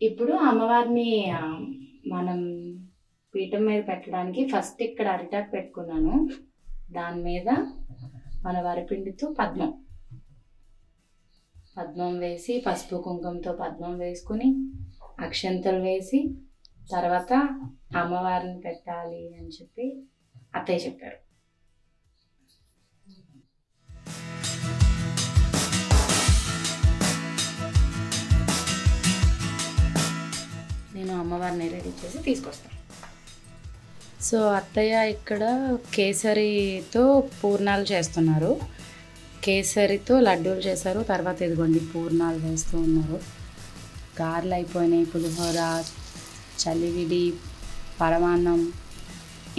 ఇప్పుడు అమ్మవారిని మనం పీఠం మీద పెట్టడానికి ఫస్ట్ ఇక్కడ అరిటాకు పెట్టుకున్నాను. దాని మీద మన వరిపిండితో పద్మం వేసి పసుపు కుంకుమతో పద్మం వేసుకుని అక్షంతలు వేసి తర్వాత అమ్మవారిని పెట్టాలి అని చెప్పి అత్తయ్య చెప్పారు. నేను అమ్మవారిని రెడీ చేసి తీసుకొస్తాను. సో అత్తయ్య ఇక్కడ కేసరితో పూర్ణాలు చేస్తున్నారు. కేసరితో లడ్డూలు చేశారు. తర్వాత ఇదిగోండి పూర్ణాలు వేస్తూ ఉన్నారు. గారెలు అయిపోయినాయి, పులిహోర, చలివిడి, పరమాన్నం,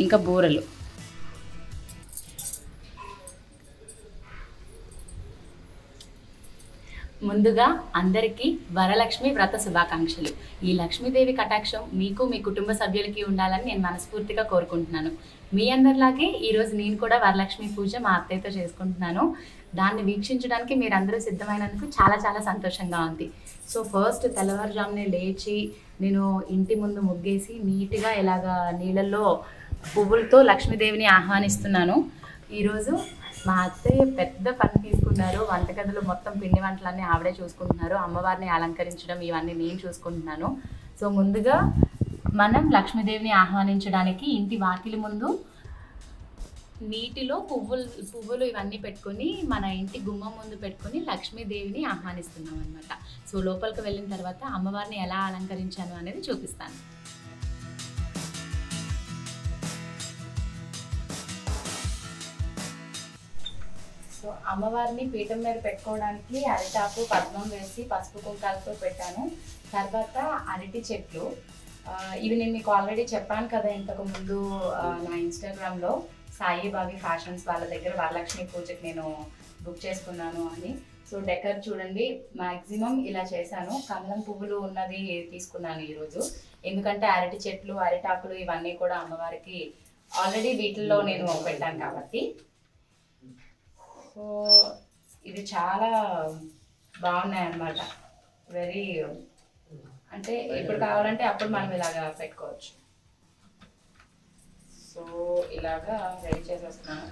ఇంకా బూరెలు. ముందుగా అందరికీ వరలక్ష్మి వ్రత శుభాకాంక్షలు. ఈ లక్ష్మీదేవి కటాక్షం మీకు మీ కుటుంబ సభ్యులకి ఉండాలని నేను మనస్ఫూర్తిగా కోరుకుంటున్నాను. మీ అందరిలాగే ఈరోజు నేను కూడా వరలక్ష్మి పూజ మా అత్తయ్యతో చేసుకుంటున్నాను. దాన్ని వీక్షించడానికి మీరందరూ సిద్ధమైనందుకు చాలా చాలా సంతోషంగా ఉంది. సో ఫస్ట్ తెల్లవారుజామునే లేచి నేను ఇంటి ముందు ముగ్గేసి నీట్గా ఇలాగా నీళ్ళల్లో పువ్వులతో లక్ష్మీదేవిని ఆహ్వానిస్తున్నాను. ఈరోజు మా అత్తయ్య పెద్ద పని తీసుకున్నారు. వంటగదిలో మొత్తం పిండి వంటలన్నీ ఆవిడే చూసుకుంటున్నారు. అమ్మవారిని అలంకరించడం ఇవన్నీ నేను చూసుకుంటున్నాను. సో ముందుగా మనం లక్ష్మీదేవిని ఆహ్వానించడానికి ఇంటి వాకిలి ముందు నీటిలో పువ్వులు ఇవన్నీ పెట్టుకొని మన ఇంటి గుమ్మం ముందు పెట్టుకొని లక్ష్మీదేవిని ఆహ్వానిస్తున్నాం అనమాట. సో లోపలికి వెళ్ళిన తర్వాత అమ్మవారిని ఎలా అలంకరించాను అనేది చూపిస్తాను. సో అమ్మవారిని పీఠం మీద పెట్టుకోవడానికి అరిటాకు పద్మం వేసి పసుపు కుంకాలతో పెట్టాను. తర్వాత అరటి చెట్లు, ఇవి నేను మీకు ఆల్రెడీ చెప్పాను కదా ఇంతకు ముందు నా ఇన్స్టాగ్రామ్లో సాయి బావి ఫ్యాషన్స్ వాళ్ళ దగ్గర వరలక్ష్మి పూజకి నేను బుక్ చేసుకున్నాను అని. సో డెకర్ చూడండి, మ్యాక్సిమం ఇలా చేశాను. కమలం పువ్వులు ఉన్నది తీసుకున్నాను ఈరోజు, ఎందుకంటే అరటి చెట్లు అరిటాకులు ఇవన్నీ కూడా అమ్మవారికి ఆల్రెడీ వీటిల్లో నేను పెట్టాను కాబట్టి. సో ఇది చాలా బాగున్నాయి అన్నమాట. వెరీ అంటే ఇప్పుడు కావాలంటే అప్పుడు మనం ఇలాగా పెట్టుకోవచ్చు. సో ఇలాగా రెడీ చేసేస్తున్నాను.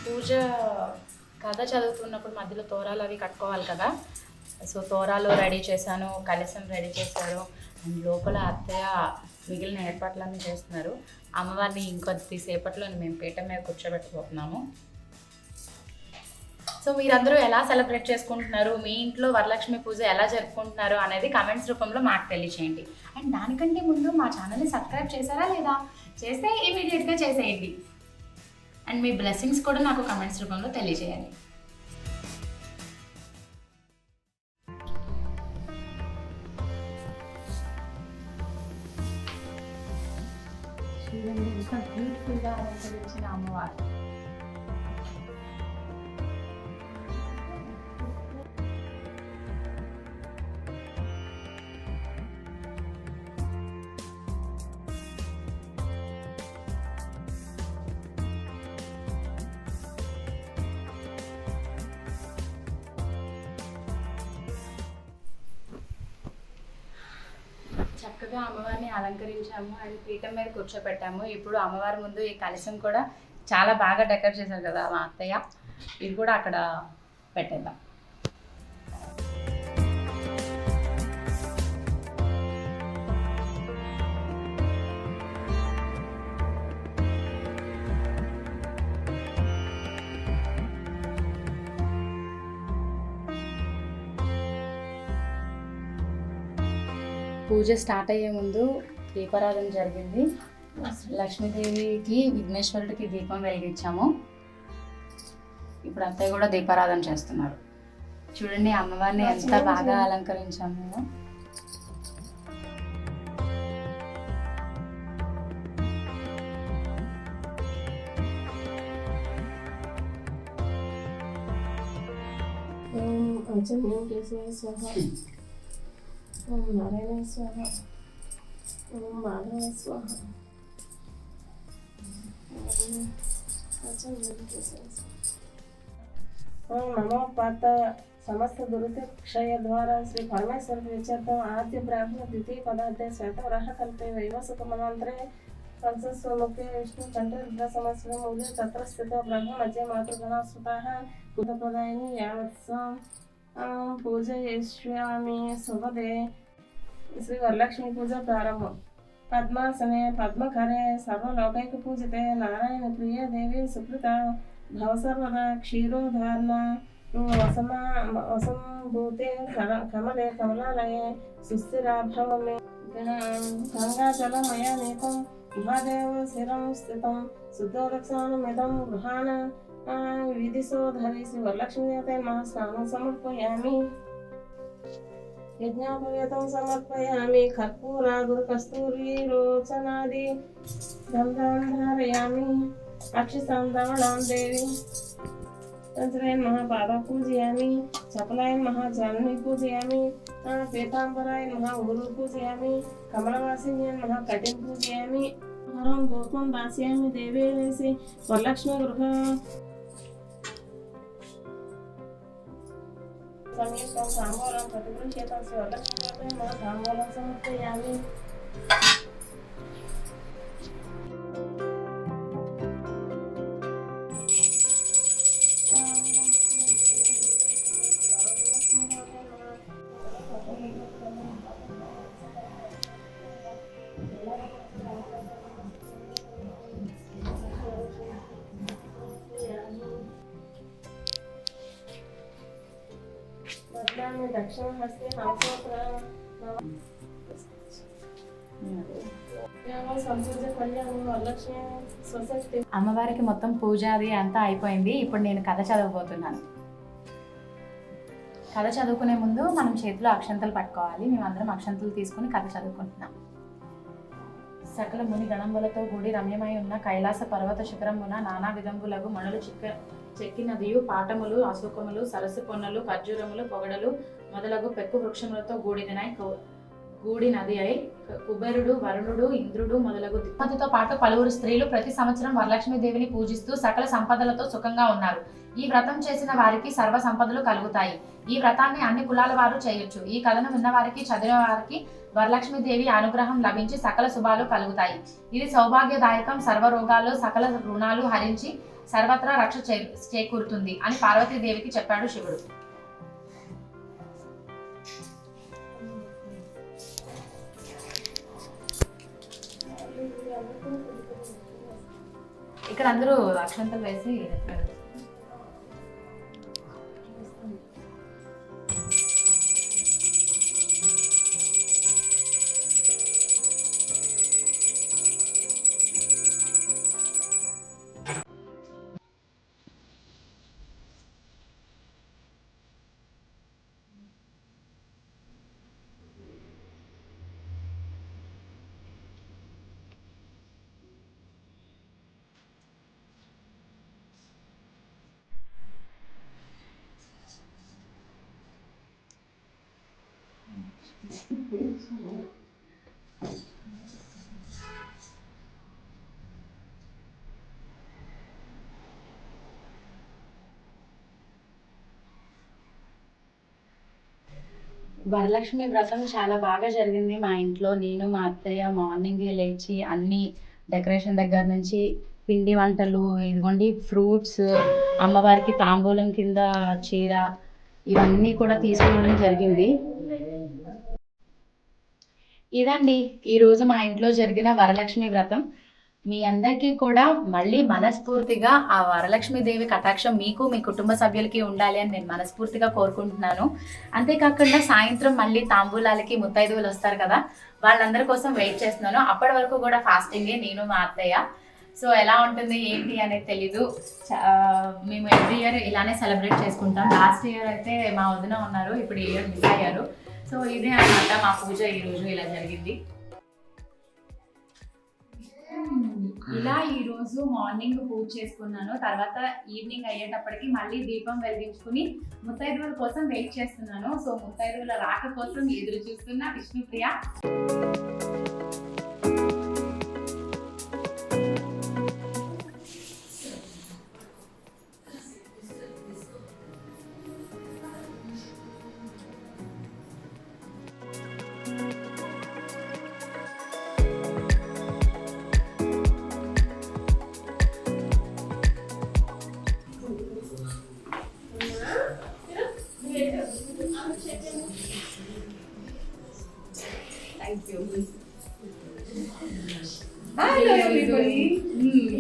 పూజ కథ చదువుతున్నప్పుడు మధ్యలో తోరాలు అవి కట్టుకోవాలి కదా. సో తోరాలు రెడీ చేశాను, కలశం రెడీ చేశారు. అండ్ లోపల అత్తయ్య మిగిలిన ఏర్పాట్లన్నీ చేస్తున్నారు. అమ్మవారిని ఇంకొద్దిసేపట్లో మేము పీఠం మీద కూర్చోబెట్టుకోతున్నాము. సో మీరందరూ ఎలా సెలబ్రేట్ చేసుకుంటున్నారు, మీ ఇంట్లో వరలక్ష్మి పూజ ఎలా జరుపుకుంటున్నారు అనేది కామెంట్స్ రూపంలో మాకు తెలియచేయండి. అండ్ దానికంటే ముందు మా ఛానల్ని సబ్స్క్రైబ్ చేశారా లేదా? చేస్తే ఇమీడియట్గా చేసేయండి. అండ్ మీ బ్లెస్సింగ్స్ కూడా నాకు కమెంట్స్ రూపంలో తెలియజేయాలి. చూడండి ఎంత బ్యూటిఫుల్గా అలంకరించిన అమ్మవారు. చక్కగా అమ్మవారిని అలంకరించాము అండ్ పీఠం మీద కూర్చోపెట్టాము. ఇప్పుడు అమ్మవారి ముందు ఈ కలశం కూడా చాలా బాగా డెకరేట్ చేశారు కదా మా అత్తయ్య, ఇది కూడా అక్కడ పెట్టేద్దాం. పూజ స్టార్ట్ అయ్యే ముందు దీపారాధన జరిగింది. లక్ష్మీదేవికి విఘ్నేశ్వరుడికి దీపం వెలిగించాము. ఇప్పుడు అత్తయ్య కూడా దీపారాధన చేస్తున్నారు. చూడండి అమ్మవారిని ఎంత బాగా అలంకరించాము. आचमनीय केशवाय स्वाहा। ओम नारायणाय स्वाहा। ओम माधवाय स्वाहा। आचमनीय केशवाय स्वाहा। ओम नमो पात समस्त दुरित क्षय द्वारा श्री परमेश्वर विचर्तम आद्य ब्राह्मण द्वितीय पदार्थे श्वेतवराह कल्पे वैवस्वत मनांतरे कंसस्वमुखे विष्णु कंठे रुद्र संवत्सरं मूले तत्र स्थितो ब्रह्म मध्ये मातृगणा सुताः कुतपदायिनी यावत्सं पूजयिष्यामि सुभदे। श्री वरलक्ष्मी पूजा प्रारंभ। पद्मासने पद्मकरे सर्वलोकैक पूजिते नारायण प्रिय देवी सुकृता भवसर्वदा क्षीरोधारणा वसंभूते कमले कमलालये सुस्थिरा भवमे गंगाजलमयनेकं महादेव शिरं स्थितं शुद्धोदक्षाणमिदं गृहाण विधिशोधरि श्री वरलक्ष्मी देवते महास्नानं समर्पयामि। यज्ञोपवीतं समर्पयामि। कर्पूरा गुरुकस्तूरी रोचनादि गन्धान् धारयामि। अक्षितां धवलां देवी तंत्रयन् महापादा पूजयामि। चपलायन् महाजाननी पूजयामि। पीताम्बरायन् महागुरु पूजयामि। कमलवासिन्यन् महाकटिं पूजयामि। हरं धूपं दास्यामि देवे श्री वरलक्ष्मी गृह संयुक्तं ताम्बूलं प्रतिगृह्यतं श्री वरलक्ष्मी गृहे महाताम्बूलं समर्पयामि। दक्षिण हस्ते అమ్మవారికి మొత్తం పూజ అది అంతా అయిపోయింది. ఇప్పుడు నేను కథ చదవబోతున్నాను. కథ చదువుకునే ముందు మనం చేతిలో అక్షంతలు పట్టుకోవాలి. మేమందరం అక్షంతలు తీసుకుని కథ చదువుకుంటున్నాం. సకల ముని గణంబులతో కూడి రమ్యమై ఉన్న కైలాస పర్వత శిఖరమున నానా విధంబులగు మణులు చెక్కినదియు పాటములు అశోకములు సరస్సు పొన్నలు ఖర్జూరములు పొగడలు మొదలగు పెక్కు వృక్షములతో గూడినది అయి కుబేరుడు వరుణుడు ఇంద్రుడు మొదలగు దిక్పతితో పాటు పలువురు స్త్రీలు ప్రతి సంవత్సరం వరలక్ష్మీదేవిని పూజిస్తూ సకల సంపదలతో సుఖంగా ఉన్నారు. ఈ వ్రతం చేసిన వారికి సర్వ సంపదలు కలుగుతాయి. ఈ వ్రతాన్ని అన్ని కులాల వారు చేయొచ్చు. ఈ కథను విన్నవారికి చదివిన వారికి వరలక్ష్మీదేవి అనుగ్రహం లభించి సకల శుభాలు కలుగుతాయి. ఇది సౌభాగ్యదాయకం, సర్వరోగాలు సకల రుణాలు హరించి సర్వత్రా రక్ష చేకూరుతుంది అని పార్వతీదేవికి చెప్పాడు శివుడు. ఇక్కడ అందరూ అక్షంతలు వేసి వరలక్ష్మి వ్రతం చాలా బాగా జరిగింది మా ఇంట్లో. నేను మా అత్తయ్య మార్నింగ్ లేచి అన్ని డెకరేషన్ దగ్గర నుంచి పిండి వంటలు, ఇదిగోండి ఫ్రూట్స్, అమ్మవారికి తాంబూలం కింద చీర, ఇవన్నీ కూడా తీసుకోవడం జరిగింది. ఇదండి ఈరోజు మా ఇంట్లో జరిగిన వరలక్ష్మి వ్రతం. మీ అందరికీ కూడా మళ్ళీ మనస్ఫూర్తిగా ఆ వరలక్ష్మీదేవి కటాక్షం మీకు మీ కుటుంబ సభ్యులకి ఉండాలి అని నేను మనస్ఫూర్తిగా కోరుకుంటున్నాను. అంతేకాకుండా సాయంత్రం మళ్ళీ తాంబూలాలకి ముత్తైదువులు వస్తారు కదా, వాళ్ళందరి కోసం వెయిట్ చేస్తున్నాను. అప్పటి వరకు కూడా ఫాస్టింగే నేను మా అత్తయ్య. సో ఎలా ఉంటుంది ఏంటి అనేది తెలీదు. మేము ఎవ్రీ ఇయర్ ఇలానే సెలబ్రేట్ చేసుకుంటాం. లాస్ట్ ఇయర్ అయితే మా వదిన ఉన్నారు, ఇప్పుడు ఈ ఇయర్ మిస్ అయ్యారు. సో ఇదే అన్నమాట మా పూజ ఈరోజు ఇలా జరిగింది. ఇలా ఈ రోజు మార్నింగ్ పూజ చేసుకున్నాను. తర్వాత ఈవినింగ్ అయ్యేటప్పటికి మళ్ళీ దీపం వెలిగించుకుని ముత్తైదువుల కోసం వెయిట్ చేస్తున్నాను. సో ముత్తైదువుల రాక కోసం ఎదురు చూస్తున్న విష్ణుప్రియ.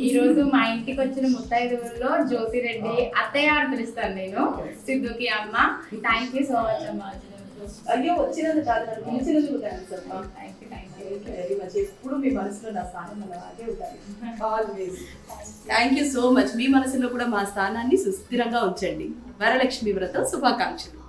ఈ రోజు మా ఇంటికి వచ్చిన ముత్తైదువుల్లో జ్యోతిరెడ్డి అత్తయ్య అని పిలుస్తాను నేను, సిద్ధుకి అమ్మ. థ్యాంక్ యూ సో మచ్ అమ్మ. అయ్యో వచ్చినందుకు కాదు, నన్ను పిలిచినందుకు థ్యాంక్స్ అమ్మా. Thank you very much. ఎప్పుడు మీ మనసులో నా స్థానం అలాగే ఉండాలి, always. Thank you so much. మీ మనసులో కూడా మా స్థానాన్ని సుస్థిరంగా ఉంచండి. వరలక్ష్మి వ్రతం శుభాకాంక్షలు.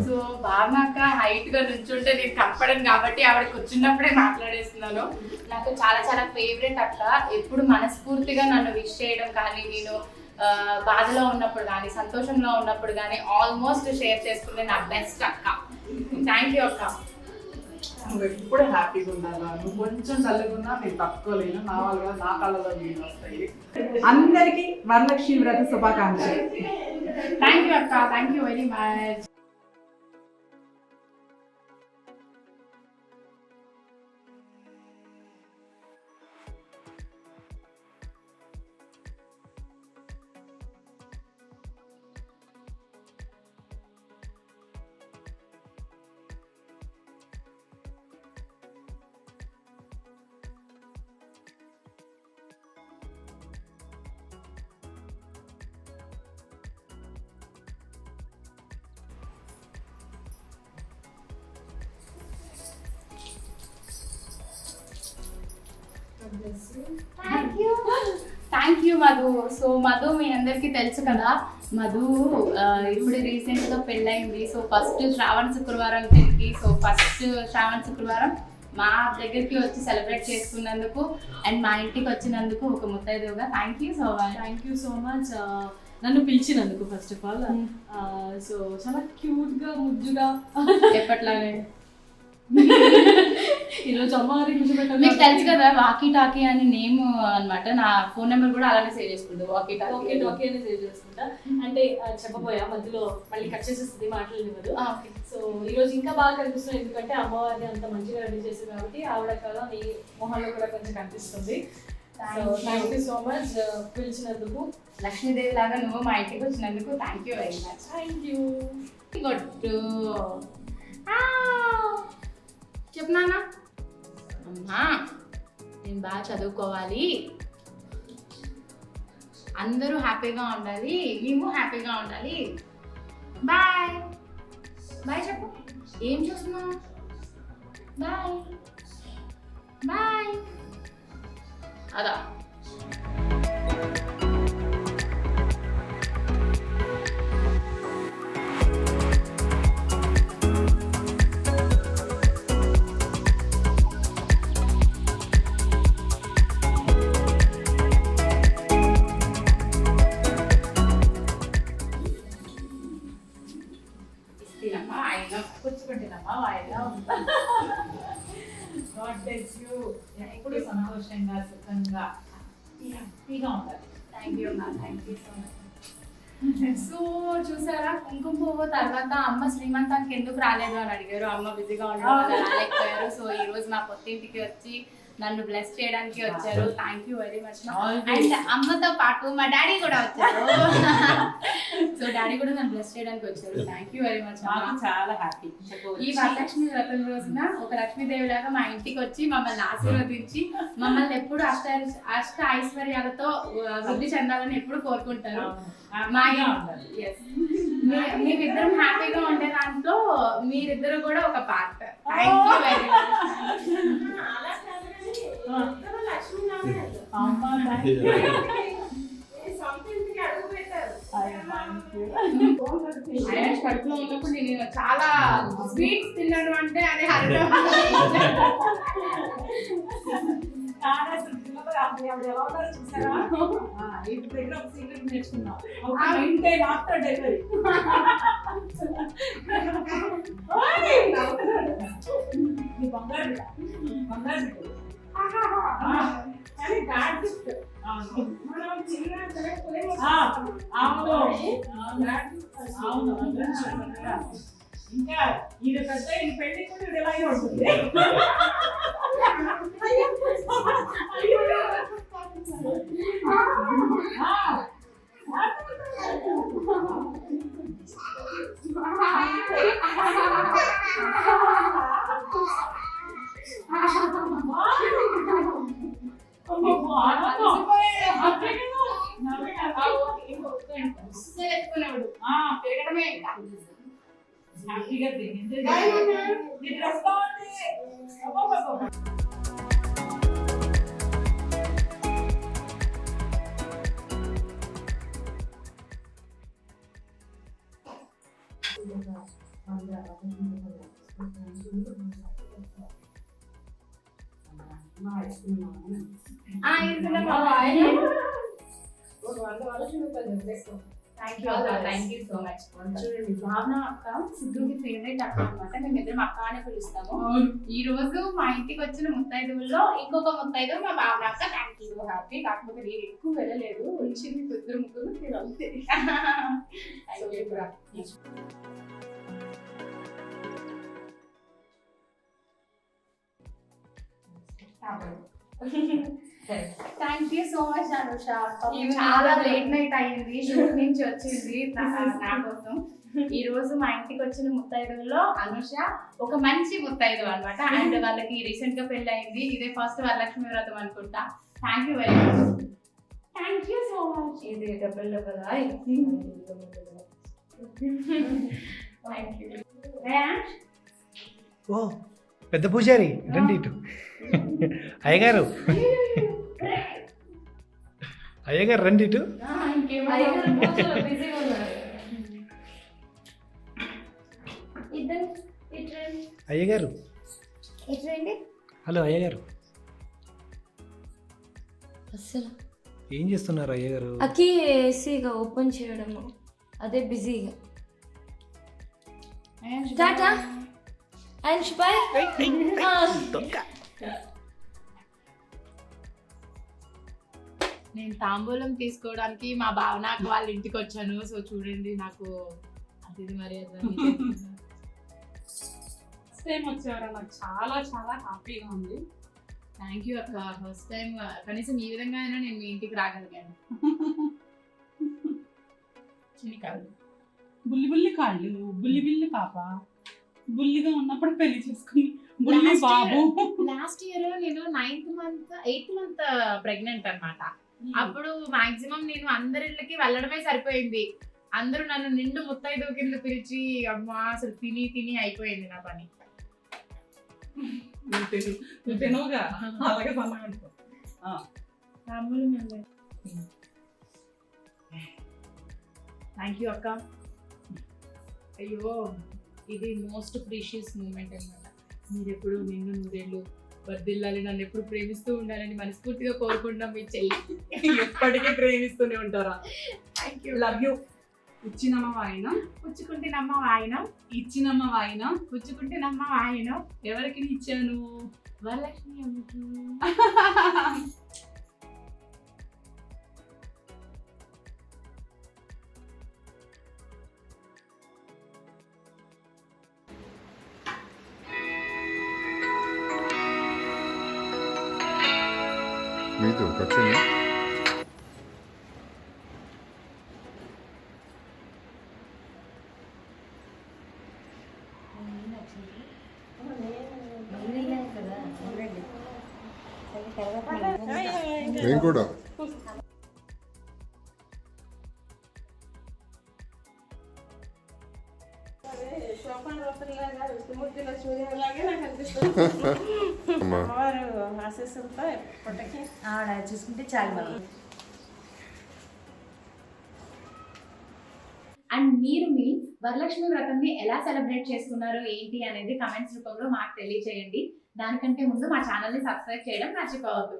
సో బాగా హైట్ గా నుంచుంటే నేను కనపడను కాబట్టి ఆవిడ కూర్చున్నప్పుడే మాట్లాడేస్తున్నాను. నాకు చాలా చాలా ఫేవరెట్ అక్క. ఎప్పుడు మనస్ఫూర్తిగా నన్ను విష్ చేయడం కానీ, నేను బాధలో ఉన్నప్పుడు కానీ సంతోషంలో ఉన్నప్పుడు కానీ ఆల్మోస్ట్ షేర్ చేసుకునే నా బెస్ట్ అక్క. థ్యాంక్ యూ అక్క. నువ్వు ఎప్పుడు హ్యాపీగా ఉండాలా. నువ్వు కొంచెం చల్లగున్నా నేను తట్టుకోలేను. నా వాళ్ళ నా కళ్ళలో నీళ్ళు వస్తాయి. అందరికీ వరలక్ష్మి వ్రత శుభాకాంక్షలు. థ్యాంక్ యూ అక్క. Thank you very much. Thank you Madhu. So Madhu మీ అందరికీ తెలుసు కదా, మధు ఇప్పుడు రీసెంట్ గా పెళ్ళైంది. సో ఫస్ట్ శ్రావణ శుక్రవారం తిరిగి, సో ఫస్ట్ శ్రావణ శుక్రవారం మా దగ్గరికి వచ్చి సెలబ్రేట్ చేసుకున్నందుకు అండ్ మా ఇంటికి వచ్చినందుకు ఒక ముత్తైదువుగా thank you so much. Thank you so much నన్ను పిలిచినందుకు. ఫస్ట్ ఆఫ్ ఆల్ సో చాలా క్యూట్గా ముద్దుగా ఎప్పట్లానే ఈరోజు అమ్మవారి మీకు తెలుసు కదా వాకీ టాకీ అని నేమ్ అన్నమాట. నా ఫోన్ నెంబర్ కూడా అలానే సేవ్ చేసుకుంటా, వాకీ ఓకే టాకీ. ఓకే అని సేవ్ చేసుకుంటా. అంటే చెప్పబోయా మధ్యలో మళ్ళీ కట్ చేసేస్తుంది మాట్లాడలేదు. సో ఈరోజు ఇంకా బాగా కనిపిస్తుంది, ఎందుకంటే అమ్మవారిని అంత మంచిగా రెడీ చేసింది కాబట్టి ఆవిడ కదా నీ మొహంలో కూడా కొంచెం కనిపిస్తుంది. So thank you so much పిలిచినందుకు. లక్ష్మీదేవి లాగా నువ్వు మా ఇంటికి వచ్చినందుకు thank you very much. Thank you. గొట్టు చెప్నానా అమ్మా, నేను బాగా చదువుకోవాలి, అందరూ హ్యాపీగా ఉండాలి, మేము హ్యాపీగా ఉండాలి. బాయ్ బాయ్ చెప్పు. ఏం చూస్తున్నావు? Bye bye. అదా ఎప్పుడు సంతోషంగా సుఖంగా హ్యాపీగా ఉండాలి. Thank you ma'am. Thank you so much. So చూసారా, కుంకుమ పువ్వు తర్వాత అమ్మ శ్రీమంతానికి ఎందుకు రాలేదు అని అడిగారు. అమ్మ బిజీగా ఉండడం వల్ల రాలేకపోయారు. సో ఈ రోజు మా కొత్తింటికి వచ్చి నన్ను బ్లెస్ చేయడానికి వచ్చారు. Thank you very much. And అమ్మతో పాటు మా డాడీ కూడా వచ్చారు. సో డాడీ కూడా నన్ను బ్లెస్ చేయడానికి వచ్చారు. Thank you very much. చాలా హ్యాపీ. ఈ వరలక్ష్మి వ్రతం రోజున ఒక లక్ష్మీదేవి లాగా మా ఇంటికి వచ్చి మమ్మల్ని ఆశీర్వదించి మమ్మల్ని ఎప్పుడు అష్ట ఐశ్వర్యాలతో వృద్ధి చెందాలని ఎప్పుడు కోరుకుంటారు. మేమిద్దరం హ్యాపీగా ఉండే దాంట్లో మీరిద్దరు కూడా ఒక part. Thank you very much. Ions కడుపులో ఉన్నప్పుడు నేను చాలా స్వీట్స్ తిన్నాను అంటే అది హరిలో ఆఫ్టర్ డెలివరీ ఇంకా ఇది పెద్ద ఈ పెళ్లి కూడా ఇది ఇలాగే ఉంటుంది. తిరగడమే ఇంకా హ్యాపీగా తిరిగింది. నీ డ్రెస్ బాగుంది. Thank you so much. చూడండి భావన అక్క సిద్ధుకి ఫేవరెట్ అక్క అనమాట. మేము ఇద్దరం అక్క అనే పిలుస్తాము. ఈ రోజు మా ఇంటికి వచ్చిన ముత్తైదువుల్లో ఇంకొక ముత్తైదు మా భావన అక్క. Thank you happy. కాకపోతే నేను ఎక్కువ వెళ్ళలేదు, వచ్చింది ఇద్దరు ముగ్గురు మీరు అంతే. Thank you so much Anusha. చాలా లేట్ నైట్ అయ్యింది, షూట్ నుంచి వచ్చింది నా కోసం. ఈ రోజు మా ఇంటికి వచ్చిన ముత్తైదుల్లో అనుష ఒక మంచి ముత్తైదు అనమాట. అండ్ వాళ్ళకి రీసెంట్ గా పెళ్లి అయింది. ఇదే ఫస్ట్ వరలక్ష్మి వ్రతం అనుకుంటా. Thank you very much. Thank you so much. ఇది డబుల్ కదా. Thank you. ఓ పెద్ద పూజారి రండి ఇటు. అయ్యగారు అయ్యగారు రండి ఇటు. అయ్యగారు హలో అయ్యగారు. అసలు ఏం చేస్తున్నారు అయ్యగారు? అకి ఏసీగా ఓపెన్ చేయడము అదే బిజీగా. Tata and bye. నేను తాంబూలం తీసుకోవడానికి మా భావన వాళ్ళ ఇంటికి వచ్చాను. సో చూడండి నాకు అతిథి మర్యాద టైం వచ్చేవారు. నాకు చాలా చాలా హ్యాపీగా ఉంది. థ్యాంక్ యూ అక్క. ఫస్ట్ టైం కనీసం ఈ విధంగా అయినా నేను మీ ఇంటికి రాగలిగాను. చిన్ని కాదు, బుల్లి బుల్లి కాళ్ళు, బుల్లి బుల్లి పాప. బుల్లిగా ఉన్నప్పుడు పెళ్లి చేసుకుని బుల్లి బాబు. లాస్ట్ ఇయర్ నేను 8th మంత్ ప్రెగ్నెంట్ అన్నమాట. అప్పుడు మాక్సిమం నేను అందరిళ్ళకి వెళ్ళడమే సరిపోయింది. అందరూ నన్ను నిండు ముత్తైదు కింద పిలిచి అమ్మా అసలు తిని తిని అయిపోయింది నా పని. నువ్వు తినవుగా, అలాగే సన్నగా ఉంటావు. థ్యాంక్ యూ అక్క. అయ్యో ఇది మోస్ట్ ప్రీషియస్ మూమెంట్ అన్నమాట. మీరు ఎప్పుడు నిన్ను నూరేళ్ళు వర్దిల్లాలి, నన్ను ఎప్పుడు ప్రేమిస్తూ ఉండాలని మనస్ఫూర్తిగా కోరుకుంటాం. మీ చెల్లి ఎప్పటికీ ప్రేమిస్తూనే ఉంటారా? Thank you. Love you. ఇచ్చినమ్మ వాయిన, పుచ్చుకుంటే నమ్మ వాయినం, ఇచ్చినమ్మ వాయిన. పుచ్చుకుంటే నమ్మ వాయినం. ఎవరికి ఇచ్చాను? వరలక్ష్మి అమ్మకి. మీతో ఖచ్చితంగా నేను కూడా శోభావతులాగా విష్ణుమూర్తి లక్ష్మీదేవిలాగే నాకు అనిపిస్తుంది. అమ్మా అమ్మవారు ఆశీస్సులతో ఎప్పటికీ ఆవిడ చూసుకుంటే చాలు మనం. అండ్ మీరు మీ వరలక్ష్మి వ్రతంని ఎలా సెలబ్రేట్ చేసుకున్నారో ఏంటి అనేది కమెంట్స్ రూపంలో మాకు తెలియచేయండి. దానికంటే ముందు మా ఛానల్ని సబ్స్క్రైబ్ చేయడం మర్చిపోవద్దు.